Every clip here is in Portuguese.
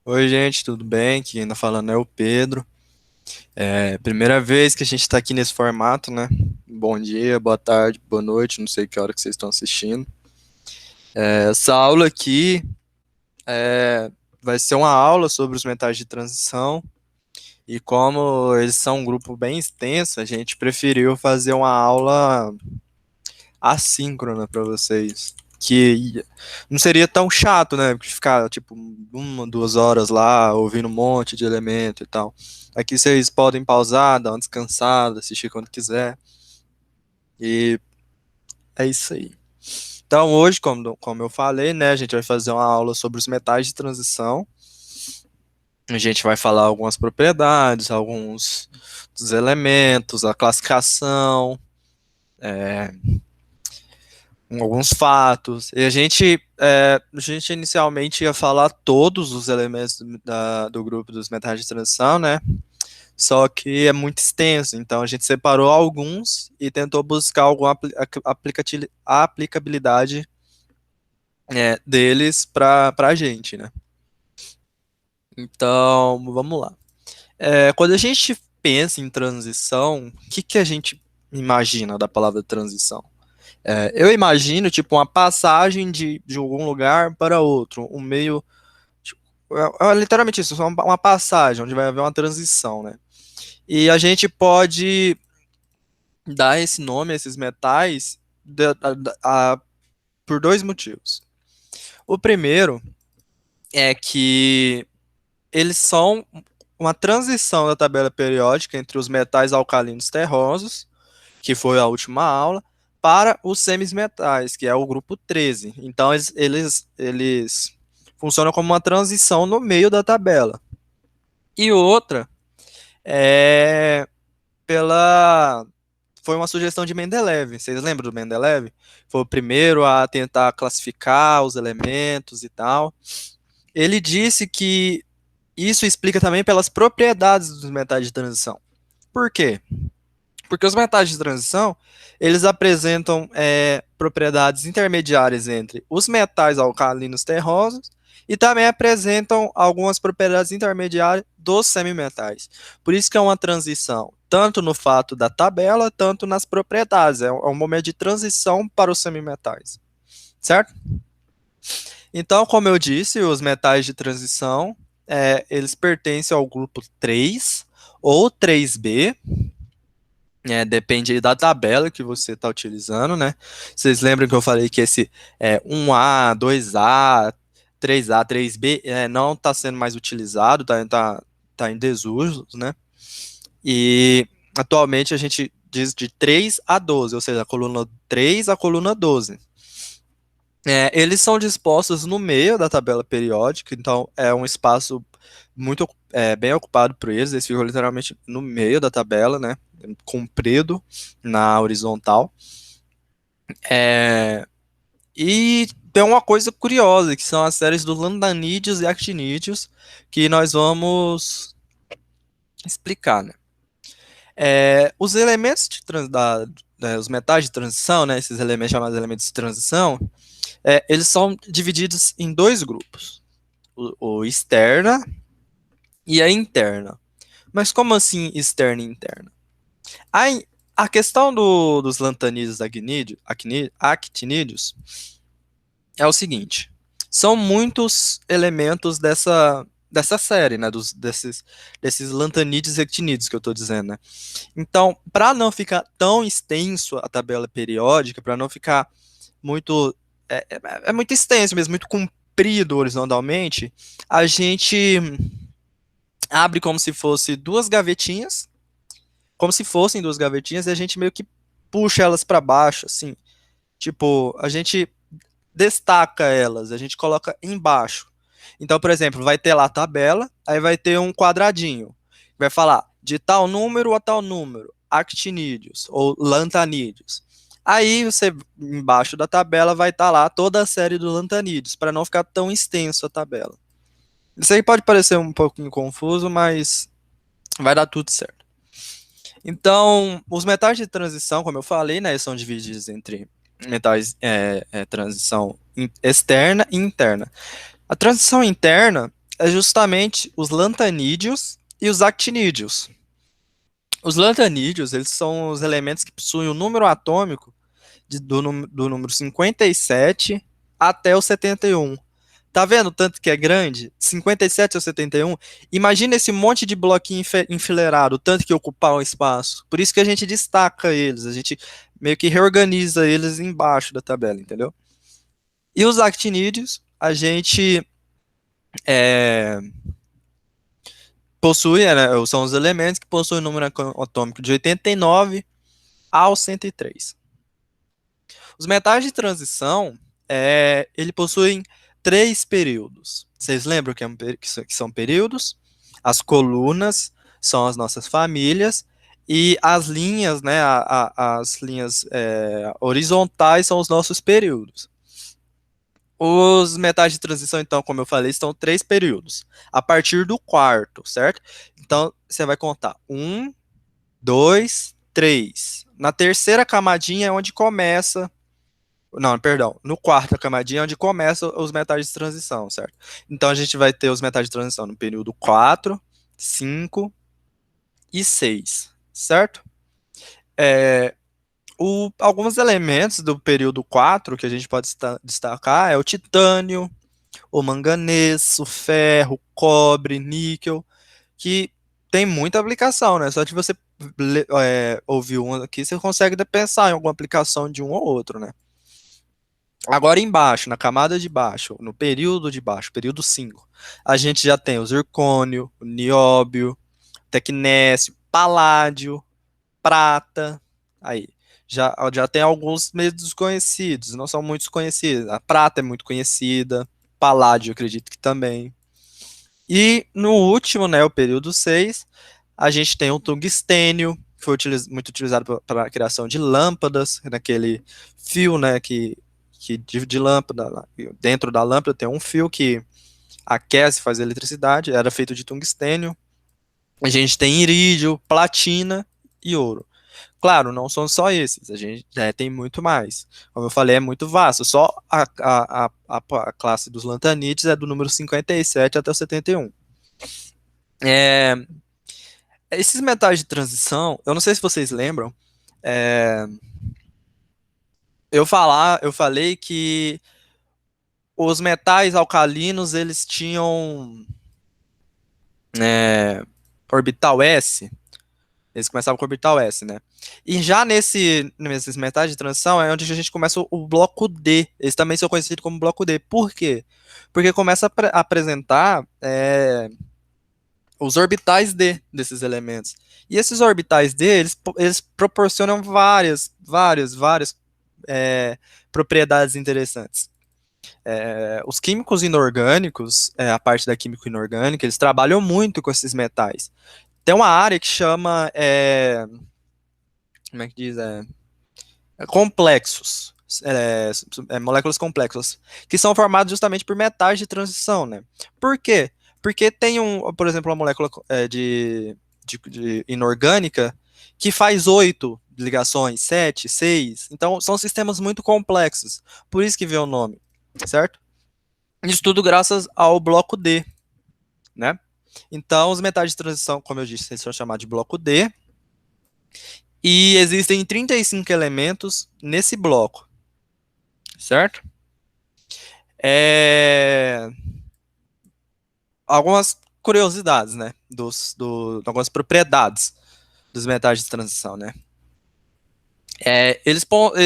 Oi, gente, tudo bem? Quem tá falando é o Pedro. É primeira vez que a gente tá aqui nesse formato, né? Bom dia, boa tarde, boa noite, não sei que hora que vocês estão assistindo. Essa aula aqui vai ser uma aula sobre os metais de transição e como eles são um grupo bem extenso, a gente preferiu fazer uma aula assíncrona para vocês. Que não seria tão chato, né? Ficar tipo 1, 2 horas lá ouvindo um monte de elemento e tal. Aqui vocês podem pausar, dar uma descansada, assistir quando quiser. E é isso aí. Então hoje, como eu falei, né, a gente vai fazer uma aula sobre os metais de transição. A gente vai falar algumas propriedades, alguns dos elementos, a classificação, alguns fatos. E a gente inicialmente ia falar todos os elementos do grupo dos metais de transição, né? Só que é muito extenso, então a gente separou alguns e tentou buscar alguma aplicabilidade deles para a gente, né? Então, vamos lá. Quando a gente pensa em transição, o que a gente imagina da palavra transição? Eu imagino, tipo, uma passagem de algum lugar para outro, um meio. Tipo, é literalmente isso, só uma passagem, onde vai haver uma transição, né? E a gente pode dar esse nome a esses metais por dois motivos. O primeiro é que eles são uma transição da tabela periódica entre os metais alcalinos terrosos, que foi a última aula, para os semismetais, que é o grupo 13. Então, eles funcionam como uma transição no meio da tabela. E outra é pela. Foi uma sugestão de Mendeleev. Vocês lembram do Mendeleev? Foi o primeiro a tentar classificar os elementos e tal. Ele disse que isso explica também pelas propriedades dos metais de transição. Por quê? Porque os metais de transição, eles apresentam propriedades intermediárias entre os metais alcalinos terrosos e também apresentam algumas propriedades intermediárias dos semimetais. Por isso que é uma transição, tanto no fato da tabela, tanto nas propriedades. É um momento de transição para os semimetais, certo? Então, como eu disse, os metais de transição, eles pertencem ao grupo 3 ou 3B, depende aí da tabela que você está utilizando, né? Vocês lembram que eu falei que esse 1A, 2A, 3A, 3B não está sendo mais utilizado, tá em desuso, né? E atualmente a gente diz de 3 a 12, ou seja, a coluna 3 à coluna 12. Eles são dispostos no meio da tabela periódica, então é um espaço muito bem ocupado por eles. Eles ficam literalmente no meio da tabela, né? Comprido na horizontal. É, e tem uma coisa curiosa, que são as séries do landanídeos e actinídeos, que nós vamos explicar, né? Os elementos os metais de transição, né? Esses elementos chamados elementos de transição, eles são divididos em dois grupos, o externa e a interna. Mas como assim externa e interna? A, a questão dos lantanídeos actinídeos é o seguinte: são muitos elementos dessa série, né? Desses lantanídeos e actinídeos que eu estou dizendo, né? Então, para não ficar tão extenso a tabela periódica, para não ficar muito. É muito extenso mesmo, muito comprido horizontalmente, a gente abre como se fosse duas gavetinhas, como se fossem duas gavetinhas, e a gente meio que puxa elas para baixo, assim. Tipo, a gente destaca elas, a gente coloca embaixo. Então, por exemplo, vai ter lá a tabela, aí vai ter um quadradinho. Vai falar de tal número a tal número, actinídeos ou lantanídeos. Aí você, embaixo da tabela, vai estar lá toda a série do lantanídeos, para não ficar tão extenso a tabela. Isso aí pode parecer um pouquinho confuso, mas vai dar tudo certo. Então, os metais de transição, como eu falei, né, são divididos entre metais transição externa e interna. A transição interna, é justamente os lantanídeos e os actinídeos. Os lantanídeos, eles são os elementos que possuem o número atômico do número 57 até o 71. Tá vendo o tanto que é grande? 57 ao 71. Imagina esse monte de bloquinho enfileirado, o tanto que ocupar um espaço. Por isso que a gente destaca eles, a gente meio que reorganiza eles embaixo da tabela, entendeu? E os actinídeos, a gente é, possui, né, são os elementos que possuem o número atômico de 89 ao 103. Os metais de transição, ele possuem três períodos. Vocês lembram que são períodos? As colunas são as nossas famílias e as linhas, né, as linhas horizontais são os nossos períodos. Os metais de transição, então, como eu falei, estão três períodos. A partir do quarto, certo? Então, você vai contar um, dois, três. Na terceira camadinha é onde começa. Não, perdão. No quarto camadinha é onde começam os metais de transição, certo? Então, a gente vai ter os metais de transição no período 4, 5 e 6, certo? É, alguns elementos do período 4 que a gente pode destacar é o titânio, o manganês, o ferro, o cobre, níquel, que tem muita aplicação, né? Só de você ouvir um aqui, você consegue pensar em alguma aplicação de um ou outro, né? Agora embaixo, na camada de baixo, no período de baixo, período 5, a gente já tem o zircônio, o nióbio, tecnécio, paládio, prata, aí. Já tem alguns meio desconhecidos, não são muito conhecidos. A prata é muito conhecida, paládio, acredito que também. E no último, né, o período 6, a gente tem o tungstênio, que foi muito utilizado para a criação de lâmpadas, naquele fio, né, que de lâmpada, dentro da lâmpada tem um fio que aquece, faz eletricidade, era feito de tungstênio. A gente tem irídio, platina e ouro. Claro, não são só esses, a gente tem muito mais. Como eu falei, é muito vasto. Só a classe dos lantanídeos é do número 57 até o 71. É, esses metais de transição, eu não sei se vocês lembram, é, eu falei que os metais alcalinos, eles tinham é, orbital S, eles começavam com orbital S, né? E já nesses metais de transição é onde a gente começa o bloco D. Eles também são conhecidos como bloco D. Por quê? Porque começa a apresentar os orbitais D desses elementos. E esses orbitais D, eles proporcionam várias propriedades interessantes. Os químicos inorgânicos, a parte da química inorgânica, eles trabalham muito com esses metais. Tem uma área que chama, como é que diz, complexos, moléculas complexas, que são formadas justamente por metais de transição, né? Por quê? Porque tem por exemplo, uma molécula de inorgânica que faz 8 ligações, 7, 6. Então, são sistemas muito complexos. Por isso que vem o nome, certo? Isso tudo graças ao bloco D, né? Então, os metais de transição, como eu disse, eles são chamados de bloco D. E existem 35 elementos nesse bloco, certo? É... Algumas curiosidades, né? Algumas propriedades dos metais de transição, né? Eles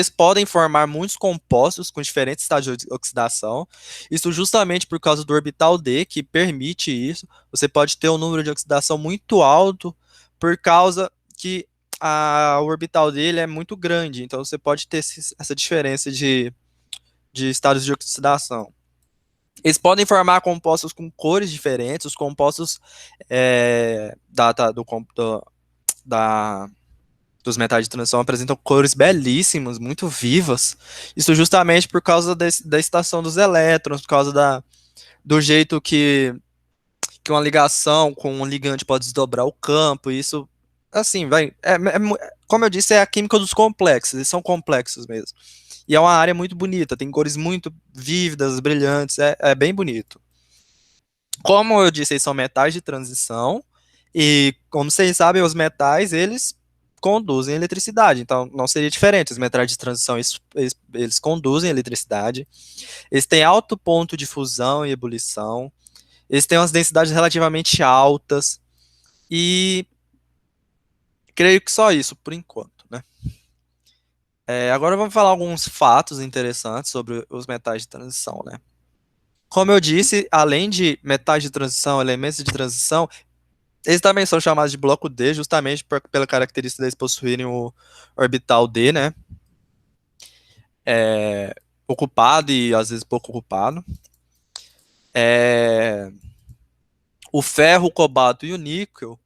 podem formar muitos compostos com diferentes estágios de oxidação. Isso justamente por causa do orbital D, que permite isso. Você pode ter um número de oxidação muito alto por causa que o orbital dele é muito grande. Então você pode ter essa diferença de estados de oxidação. Eles podem formar compostos com cores diferentes. Os compostos da dos metais de transição apresentam cores belíssimas, muito vivas. Isso justamente por causa da excitação dos elétrons, por causa do jeito que uma ligação com um ligante pode desdobrar o campo. Isso, assim, como eu disse, é a química dos complexos. Eles são complexos mesmo. E é uma área muito bonita, tem cores muito vívidas, brilhantes, é bem bonito. Como eu disse, eles são metais de transição, e como vocês sabem, os metais, eles conduzem eletricidade, então não seria diferente. Os metais de transição, eles conduzem eletricidade, eles têm alto ponto de fusão e ebulição, eles têm umas densidades relativamente altas, e creio que só isso, por enquanto, né? Agora vamos falar alguns fatos interessantes sobre os metais de transição, né? Como eu disse, além de metais de transição, elementos de transição, eles também são chamados de bloco D, justamente pela característica deles possuírem o orbital D, né? Ocupado e às vezes pouco ocupado. É, o ferro, o cobalto e o níquel,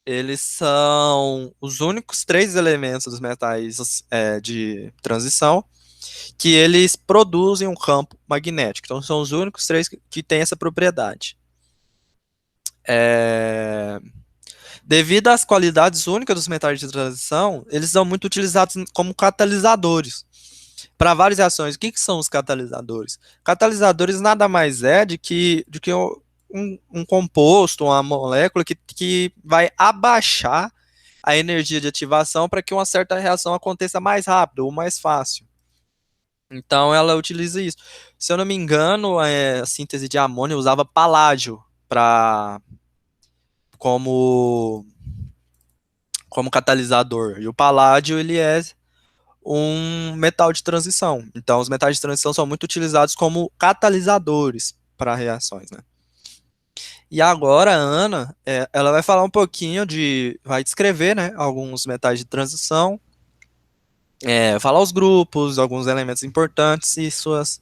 eles são os únicos três elementos dos metais de transição que eles produzem um campo magnético. Então, são os únicos três que têm essa propriedade. É, Devido às qualidades únicas dos metais de transição, eles são muito utilizados como catalisadores para várias reações. O que são os catalisadores? Catalisadores nada mais é do que um composto, uma molécula que vai abaixar a energia de ativação para que uma certa reação aconteça mais rápido ou mais fácil. Então ela utiliza isso. Se eu não me engano, a síntese de amônio usava paládio para como como catalisador. E o paládio ele é um metal de transição. Então os metais de transição são muito utilizados como catalisadores para reações, né? E agora a Ana, ela vai falar um pouquinho vai descrever, né, alguns metais de transição, falar os grupos, alguns elementos importantes e suas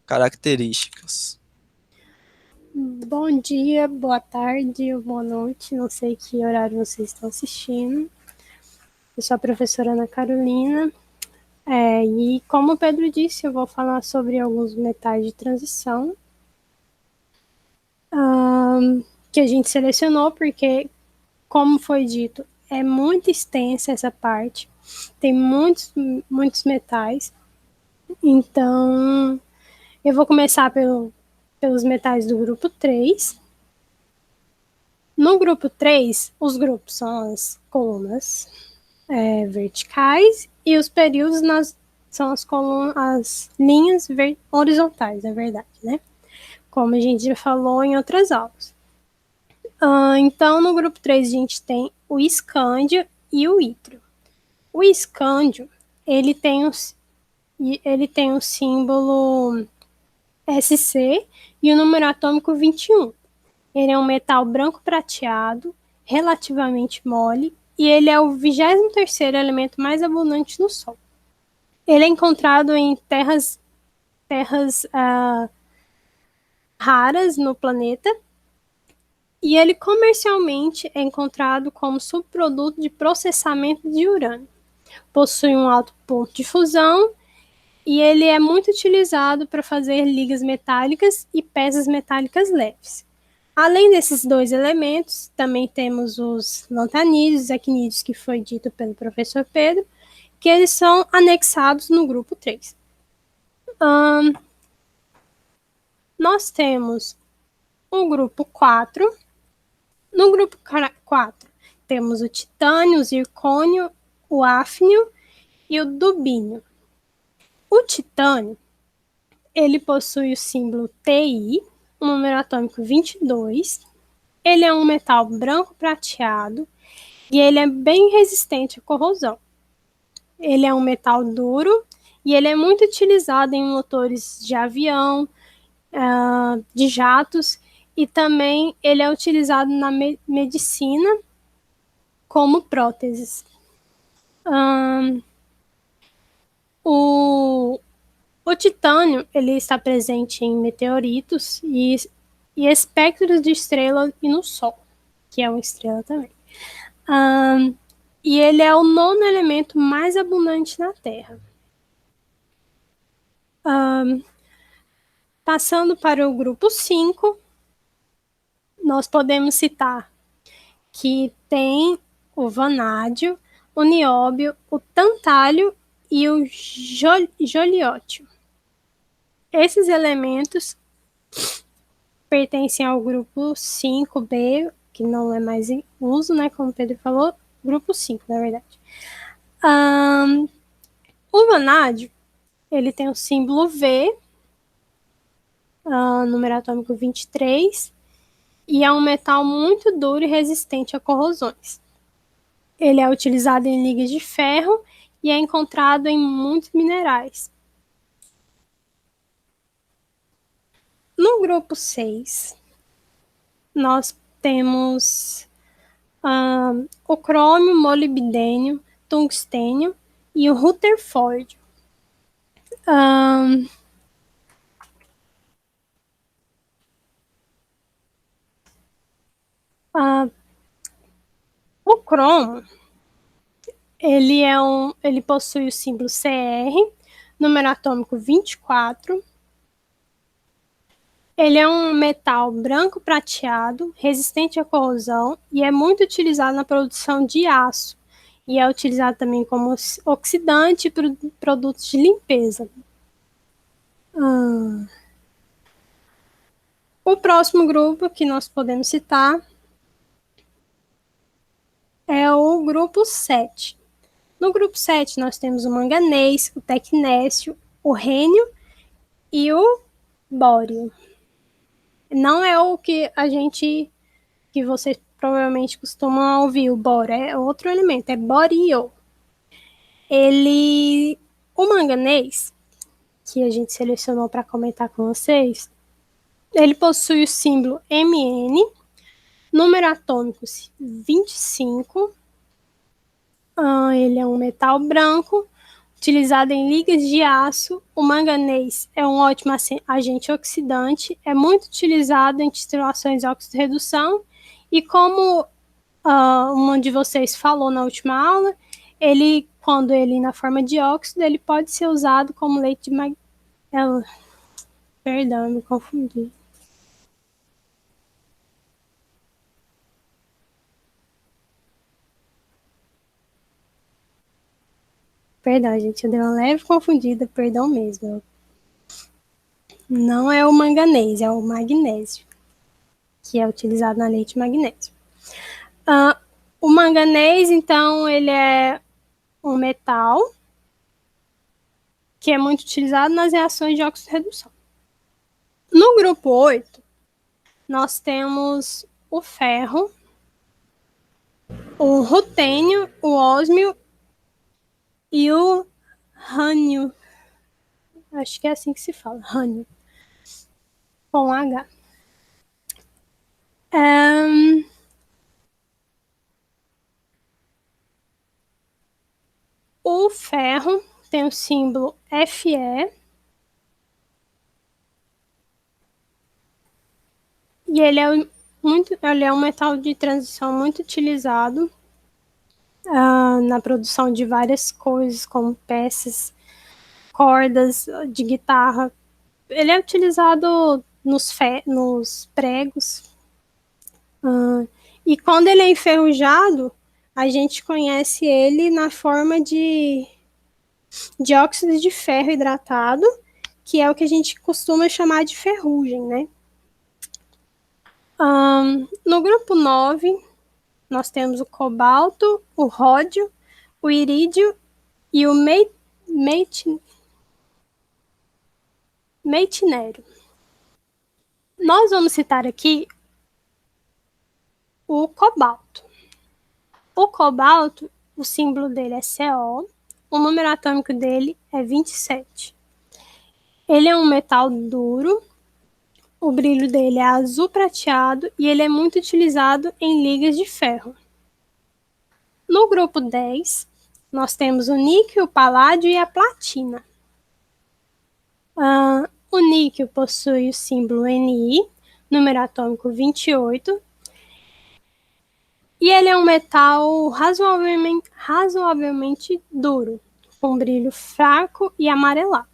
características. Bom dia, boa tarde ou boa noite, não sei que horário vocês estão assistindo. Eu sou a professora Ana Carolina, e como o Pedro disse, eu vou falar sobre alguns metais de transição que a gente selecionou, porque, como foi dito, é muito extensa essa parte, tem muitos metais, então eu vou começar pelos metais do grupo 3. No grupo 3, os grupos são as colunas verticais e os períodos são as linhas horizontais, na verdade, né? Como a gente já falou em outras aulas. Então, no grupo 3, a gente tem o escândio e o ítrio. O escândio, ele tem o símbolo SC e o número atômico 21. Ele é um metal branco prateado, relativamente mole, e ele é o 23º elemento mais abundante no Sol. Ele é encontrado em terras raras no planeta, e ele comercialmente é encontrado como subproduto de processamento de urânio. Possui um alto ponto de fusão e ele é muito utilizado para fazer ligas metálicas e peças metálicas leves. Além desses dois elementos, também temos os lantanídeos e actinídeos, que foi dito pelo professor Pedro, que eles são anexados no grupo 3. Nós temos o grupo 4. No grupo 4, temos o titânio, o zircônio, o áfnio e o dubínio. O titânio, ele possui o símbolo Ti, o número atômico 22. Ele é um metal branco prateado e ele é bem resistente à corrosão. Ele é um metal duro e ele é muito utilizado em motores de avião, de jatos, e também ele é utilizado na medicina como próteses. O titânio ele está presente em meteoritos e espectros de estrelas e no Sol, que é uma estrela também. E ele é o 9º elemento mais abundante na Terra. Passando para o grupo 5, nós podemos citar que tem o vanádio, o nióbio, o tantálio e o joliótio. Esses elementos pertencem ao grupo 5B, que não é mais em uso, né, como o Pedro falou, grupo 5, na verdade. O vanádio, ele tem o símbolo V, número atômico 23, e é um metal muito duro e resistente a corrosões. Ele é utilizado em ligas de ferro e é encontrado em muitos minerais. No grupo 6, nós temos o crômio, molibdênio, tungstênio e o Rutherfórdio. O cromo, ele possui o símbolo Cr, número atômico 24. Ele é um metal branco prateado, resistente à corrosão e é muito utilizado na produção de aço. E é utilizado também como oxidante e produtos de limpeza. O próximo grupo que nós podemos citar é o grupo 7. No grupo 7 nós temos o manganês, o tecnécio, o rênio e o bório. Não é o que vocês provavelmente costumam ouvir, o bório, é outro elemento, é bório. O manganês, que a gente selecionou para comentar com vocês, ele possui o símbolo Mn, número atômico 25. Ele é um metal branco, utilizado em ligas de aço. O manganês é um ótimo agente oxidante, é muito utilizado em destilações de óxido-redução e como uma de vocês falou na última aula, quando ele na forma de óxido, ele pode ser usado como leite de Perdão, me confundi. Perdão, gente, eu dei uma leve confundida, perdão mesmo. Não é o manganês, é o magnésio, que é utilizado na leite de magnésio. O manganês, então, ele é um metal que é muito utilizado nas reações de óxido-redução. No grupo 8, nós temos o ferro, o rutênio, o ósmio e o rânio. Acho que é assim que se fala, rânio, com H. O ferro tem o símbolo Fe. E ele é um metal de transição muito utilizado na produção de várias coisas, como peças, cordas de guitarra. Ele é utilizado nos pregos. E quando ele é enferrujado, a gente conhece ele na forma de dióxido de ferro hidratado, que é o que a gente costuma chamar de ferrugem, né? No grupo 9, nós temos o cobalto, o ródio, o irídio e o meitnério. Nós vamos citar aqui o cobalto. O cobalto, o símbolo dele é Co, o número atômico dele é 27. Ele é um metal duro, o brilho dele é azul prateado e ele é muito utilizado em ligas de ferro. No grupo 10, nós temos o níquel, o paládio e a platina. O níquel possui o símbolo Ni, número atômico 28, e ele é um metal razoavelmente duro, com brilho fraco e amarelado.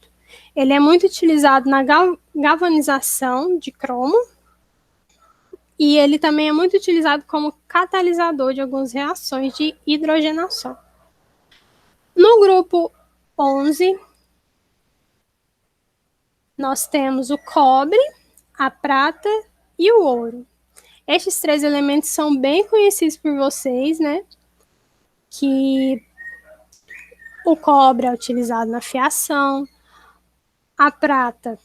Ele é muito utilizado na galvanização de cromo e ele também é muito utilizado como catalisador de algumas reações de hidrogenação. No grupo 11, nós temos o cobre, a prata e o ouro. Estes três elementos são bem conhecidos por vocês, né? Que o cobre é utilizado na fiação, a prata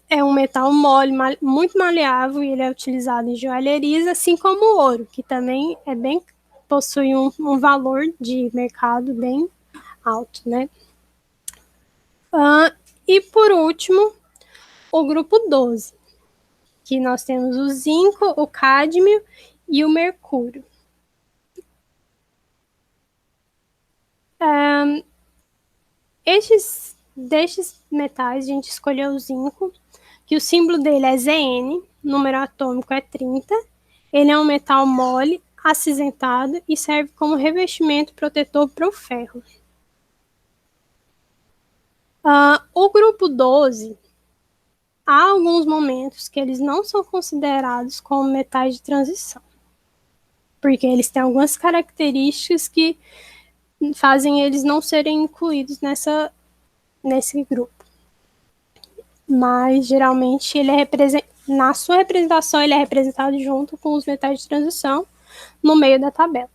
é um metal mole, muito maleável, e ele é utilizado em joalherias, assim como o ouro, que também possui um valor de mercado bem alto, né? E por último, o grupo 12, que nós temos o zinco, o cádmio e o mercúrio. Destes metais, a gente escolheu o zinco, que o símbolo dele é Zn, número atômico é 30. Ele é um metal mole, acinzentado e serve como revestimento protetor para o ferro. O grupo 12, há alguns momentos que eles não são considerados como metais de transição, porque eles têm algumas características que fazem eles não serem incluídos nesse grupo. Mas geralmente ele é na sua representação ele é representado junto com os metais de transição no meio da tabela.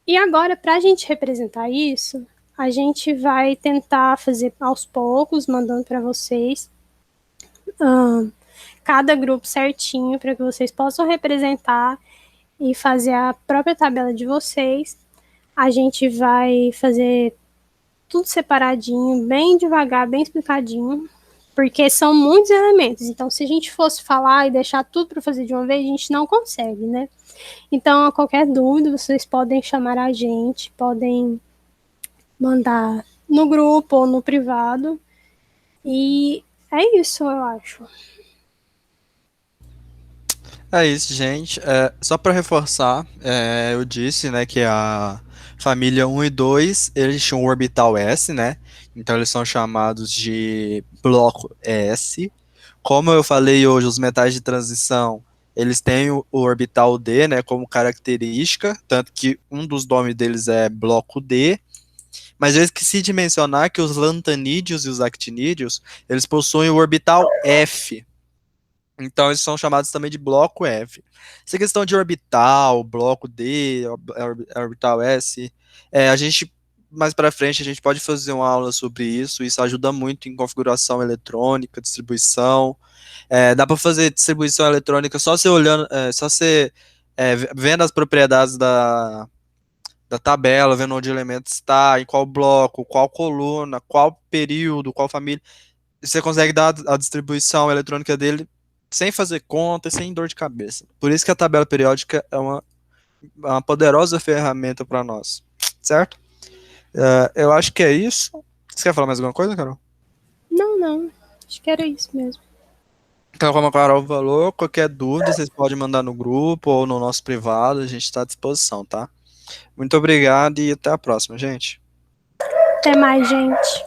E agora, para a gente representar isso, a gente vai tentar fazer aos poucos, mandando para vocês cada grupo certinho, para que vocês possam representar e fazer a própria tabela de vocês. A gente vai fazer tudo separadinho, bem devagar, bem explicadinho, porque são muitos elementos. Então, se a gente fosse falar e deixar tudo para fazer de uma vez, a gente não consegue, né? Então, a qualquer dúvida, vocês podem chamar a gente, podem mandar no grupo ou no privado. E é isso, eu acho. É isso, gente. Só para reforçar, eu disse, né, que a família um e 2 eles tinham o orbital S, né? Então eles são chamados de bloco S. Como eu falei hoje, os metais de transição, eles têm o orbital D, né, como característica, tanto que um dos nomes deles é bloco D. Mas eu esqueci de mencionar que os lantanídeos e os actinídeos, eles possuem o orbital F. Então, eles são chamados também de bloco F. Essa questão de orbital, bloco D, orbital S, a gente, mais para frente, a gente pode fazer uma aula sobre isso. Isso ajuda muito em configuração eletrônica, distribuição. Dá para fazer distribuição eletrônica só você olhando, só você vendo as propriedades da tabela, vendo onde o elemento está, em qual bloco, qual coluna, qual período, qual família. Você consegue dar a distribuição eletrônica dele sem fazer conta, sem dor de cabeça. Por isso que a tabela periódica é uma poderosa ferramenta para nós, certo? Eu acho que é isso. Você quer falar mais alguma coisa, Carol? Não. Acho que era isso mesmo. Então, como a Carol falou, qualquer dúvida vocês podem mandar no grupo ou no nosso privado, a gente está à disposição, tá? Muito obrigado e até a próxima, gente. Até mais, gente.